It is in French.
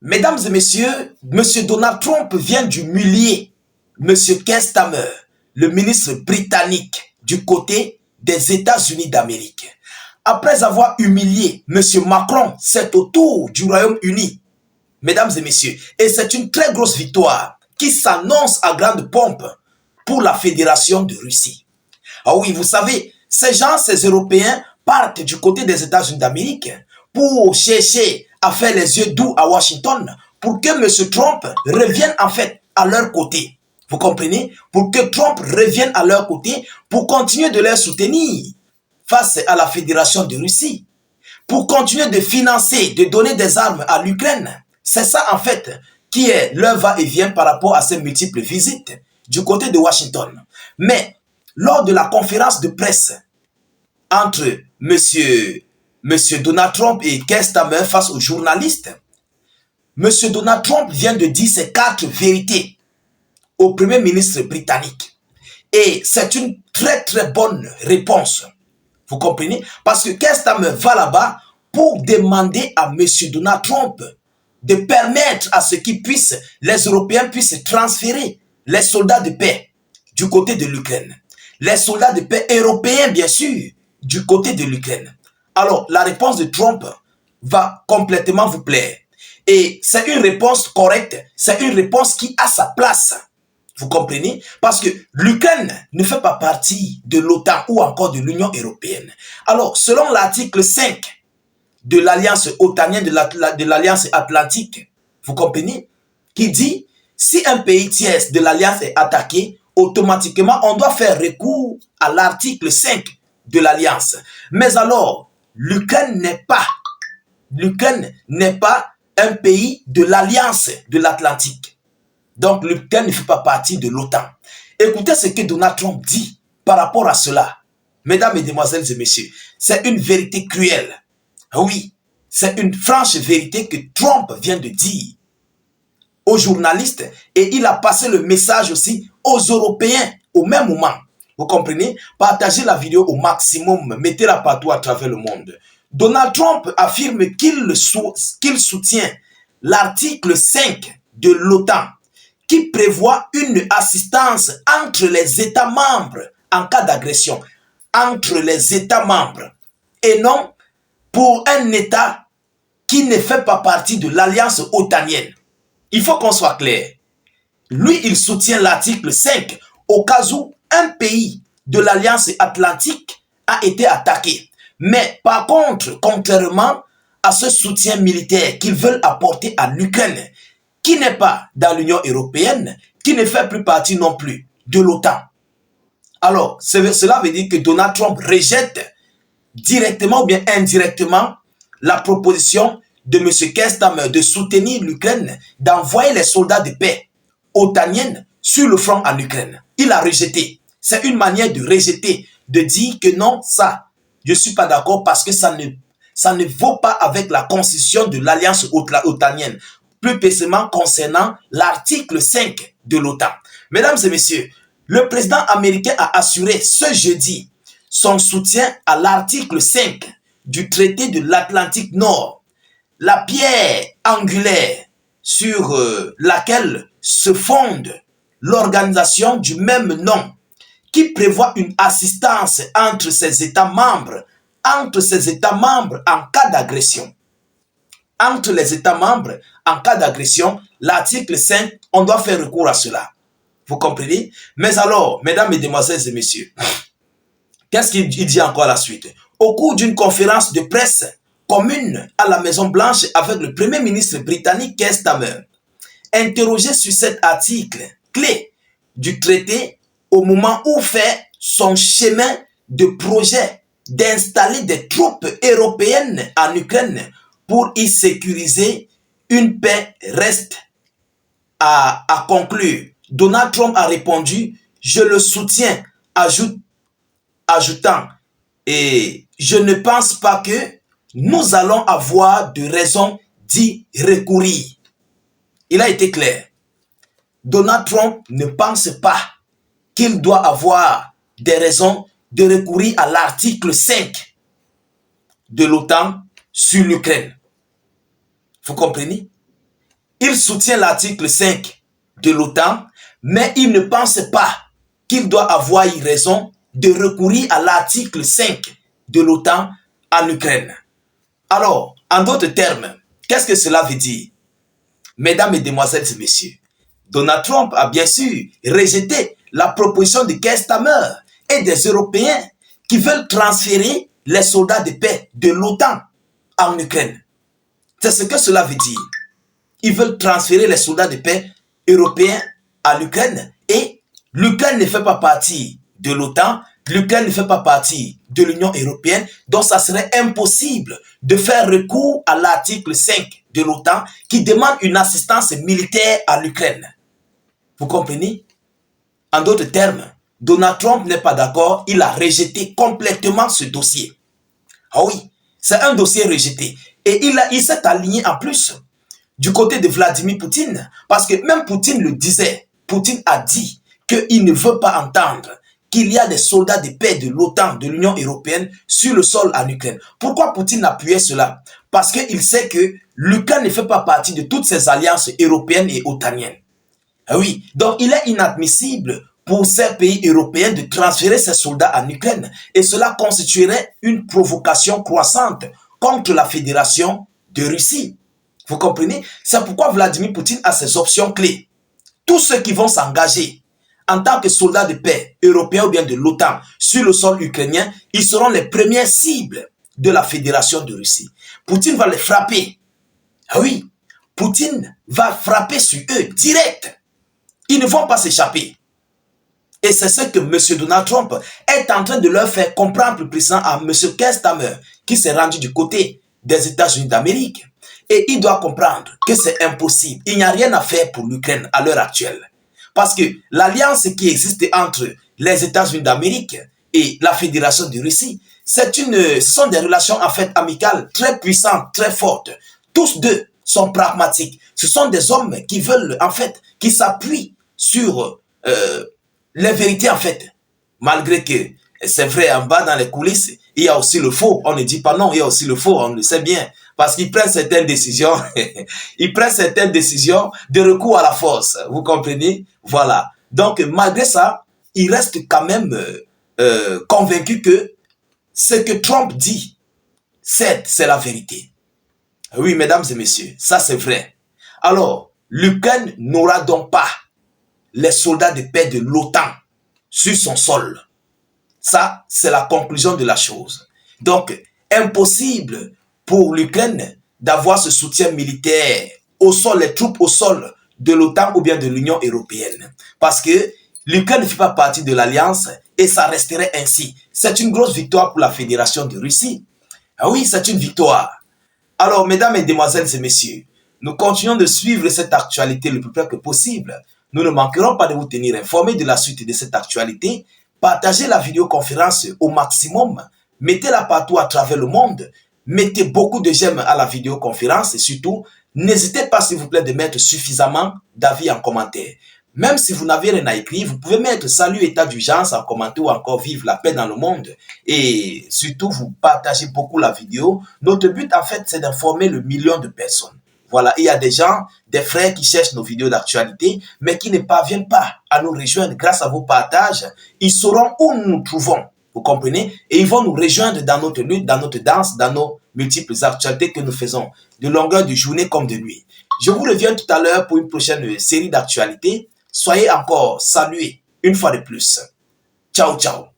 Mesdames et messieurs, M. Donald Trump vient d'humilier M. Keir Starmer, le ministre britannique du côté des États-Unis d'Amérique. Après avoir humilié M. Macron, c'est au tour du Royaume-Uni, mesdames et messieurs. Et c'est une très grosse victoire qui s'annonce à grande pompe pour la Fédération de Russie. Ah oui, vous savez, ces gens, ces Européens, partent du côté des États-Unis d'Amérique pour chercher à faire les yeux doux à Washington pour que M. Trump revienne en fait à leur côté. Vous comprenez? Pour que Trump revienne à leur côté pour continuer de les soutenir face à la Fédération de Russie. Pour continuer de financer, de donner des armes à l'Ukraine. C'est ça en fait qui est leur va-et-vient par rapport à ces multiples visites du côté de Washington. Mais lors de la conférence de presse entre Monsieur Donald Trump et Keir Starmer face aux journalistes, Monsieur Donald Trump vient de dire ces 4 vérités au Premier ministre britannique. Et c'est une très très bonne réponse. Vous comprenez? Parce que Keir Starmer va là-bas pour demander à Monsieur Donald Trump de permettre à ce qu'ils puissent, les Européens puissent transférer les soldats de paix du côté de l'Ukraine. Les soldats de paix européens, bien sûr, du côté de l'Ukraine. Alors, la réponse de Trump va complètement vous plaire. Et c'est une réponse correcte, c'est une réponse qui a sa place. Vous comprenez? Parce que l'Ukraine ne fait pas partie de l'OTAN ou encore de l'Union européenne. Alors, selon l'article 5 de l'Alliance otanienne, de l'Alliance atlantique, vous comprenez? Qui dit, si un pays tiers de l'Alliance est attaqué, automatiquement, on doit faire recours à l'article 5 de l'Alliance. Mais alors, l'Ukraine n'est pas un pays de l'Alliance de l'Atlantique. Donc, l'Ukraine ne fait pas partie de l'OTAN. Écoutez ce que Donald Trump dit par rapport à cela. Mesdames, mesdemoiselles et messieurs, c'est une vérité cruelle. Oui, c'est une franche vérité que Trump vient de dire aux journalistes et il a passé le message aussi aux Européens au même moment. Vous comprenez? Partagez la vidéo au maximum, mettez-la partout à travers le monde. Donald Trump affirme qu'il soutient l'article 5 de l'OTAN qui prévoit une assistance entre les États membres en cas d'agression. Entre les États membres et non pour un État qui ne fait pas partie de l'alliance otanienne. Il faut qu'on soit clair. Lui, il soutient l'article 5 au cas où un pays de l'alliance atlantique a été attaqué. Mais par contre, contrairement à ce soutien militaire qu'ils veulent apporter à l'Ukraine, qui n'est pas dans l'Union européenne, qui ne fait plus partie non plus de l'OTAN. Alors, cela veut dire que Donald Trump rejette directement ou bien indirectement la proposition de M. Keir Starmer de soutenir l'Ukraine, d'envoyer les soldats de paix otaniennes sur le front en Ukraine. Il a rejeté. C'est une manière de rejeter, de dire que non, ça, je ne suis pas d'accord parce que ça ne vaut pas avec la constitution de l'alliance otanienne, plus précisément concernant l'article 5 de l'OTAN. Mesdames et messieurs, le président américain a assuré ce jeudi son soutien à l'article 5 du traité de l'Atlantique Nord, la pierre angulaire sur laquelle se fonde l'organisation du même nom, qui prévoit une assistance entre ses États membres, en cas d'agression. Entre les États membres, en cas d'agression, l'article 5, on doit faire recours à cela. Vous comprenez? Mais alors, mesdames, mesdemoiselles et messieurs, qu'est-ce qu'il dit encore à la suite? Au cours d'une conférence de presse commune à la Maison-Blanche avec le Premier ministre britannique Keir Starmer, interrogé sur cet article clé du traité au moment où fait son chemin de projet d'installer des troupes européennes en Ukraine pour y sécuriser, une paix reste à conclure. Donald Trump a répondu, je le soutiens, ajoutant, et je ne pense pas que nous allons avoir de raison d'y recourir. Il a été clair. Donald Trump ne pense pas qu'il doit avoir des raisons de recourir à l'article 5 de l'OTAN sur l'Ukraine. Vous comprenez? il soutient l'article 5 de l'OTAN, mais il ne pense pas qu'il doit avoir eu raison de recourir à l'article 5 de l'OTAN en Ukraine. Alors, en d'autres termes, qu'est-ce que cela veut dire? Mesdames, Mesdemoiselles et Messieurs, Donald Trump a bien sûr rejeté la proposition de Keir Starmer et des Européens qui veulent transférer les soldats de paix de l'OTAN en Ukraine. C'est ce que cela veut dire. Ils veulent transférer les soldats de paix européens à l'Ukraine et l'Ukraine ne fait pas partie de l'OTAN, l'Ukraine ne fait pas partie de l'Union européenne, donc ça serait impossible de faire recours à l'article 5 de l'OTAN qui demande une assistance militaire à l'Ukraine. Vous comprenez? En d'autres termes, Donald Trump n'est pas d'accord, il a rejeté complètement ce dossier. Ah oui, c'est un dossier rejeté. Et il s'est aligné en plus du côté de Vladimir Poutine, parce que même Poutine le disait, Poutine a dit qu'il ne veut pas entendre qu'il y a des soldats de paix de l'OTAN, de l'Union européenne, sur le sol en Ukraine. Pourquoi Poutine appuyait cela? Parce qu'il sait que l'Ukraine ne fait pas partie de toutes ces alliances européennes et otaniennes. Ah oui, donc il est inadmissible pour ces pays européens de transférer ces soldats en Ukraine. Et cela constituerait une provocation croissante contre la Fédération de Russie. Vous comprenez? C'est pourquoi Vladimir Poutine a ses options clés. Tous ceux qui vont s'engager en tant que soldats de paix européens ou bien de l'OTAN sur le sol ukrainien, ils seront les premières cibles de la Fédération de Russie. Poutine va les frapper. Ah oui, Poutine va frapper sur eux direct. Ils ne vont pas s'échapper. Et c'est ce que M. Donald Trump est en train de leur faire comprendre plus précisément à M. Keir Starmer, qui s'est rendu du côté des États-Unis d'Amérique. Et il doit comprendre que c'est impossible. Il n'y a rien à faire pour l'Ukraine à l'heure actuelle. Parce que l'alliance qui existe entre les États-Unis d'Amérique et la Fédération de Russie, ce sont des relations en fait amicales très puissantes, très fortes. Tous deux sont pragmatiques. Ce sont des hommes qui veulent en fait, qui s'appuient sur les vérités en fait. Malgré que c'est vrai, en bas dans les coulisses, il y a aussi le faux. On ne dit pas non, il y a aussi le faux, on le sait bien. Parce qu'ils prennent certaines décisions, ils prennent certaines décisions de recours à la force. Vous comprenez? Voilà. Donc, malgré ça, il reste quand même convaincu que ce que Trump dit, c'est la vérité. Oui, mesdames et messieurs, ça c'est vrai. Alors, l'Ukraine n'aura donc pas les soldats de paix de l'OTAN sur son sol. Ça, c'est la conclusion de la chose. Donc, impossible pour l'Ukraine d'avoir ce soutien militaire au sol, les troupes au sol de l'OTAN ou bien de l'Union européenne. Parce que l'Ukraine ne fait pas partie de l'Alliance et ça resterait ainsi. C'est une grosse victoire pour la Fédération de Russie. Ah oui, c'est une victoire. Alors, mesdames, mesdemoiselles et messieurs, nous continuons de suivre cette actualité le plus près que possible. Nous ne manquerons pas de vous tenir informés de la suite de cette actualité. Partagez la vidéoconférence au maximum. Mettez-la partout à travers le monde. Mettez beaucoup de j'aime à la vidéoconférence et surtout, n'hésitez pas s'il vous plaît de mettre suffisamment d'avis en commentaire. Même si vous n'avez rien à écrire, vous pouvez mettre salut état d'urgence en commentaire ou encore vive la paix dans le monde. Et surtout, vous partagez beaucoup la vidéo. Notre but en fait, c'est d'informer le million de personnes. Voilà, il y a des gens, des frères qui cherchent nos vidéos d'actualité, mais qui ne parviennent pas à nous rejoindre grâce à vos partages. Ils sauront où nous nous trouvons. Vous comprenez? Et ils vont nous rejoindre dans notre lutte, dans notre danse, dans nos multiples actualités que nous faisons, de longueur de journée comme de nuit. Je vous reviens tout à l'heure pour une prochaine série d'actualités. Soyez encore salués une fois de plus. Ciao, ciao.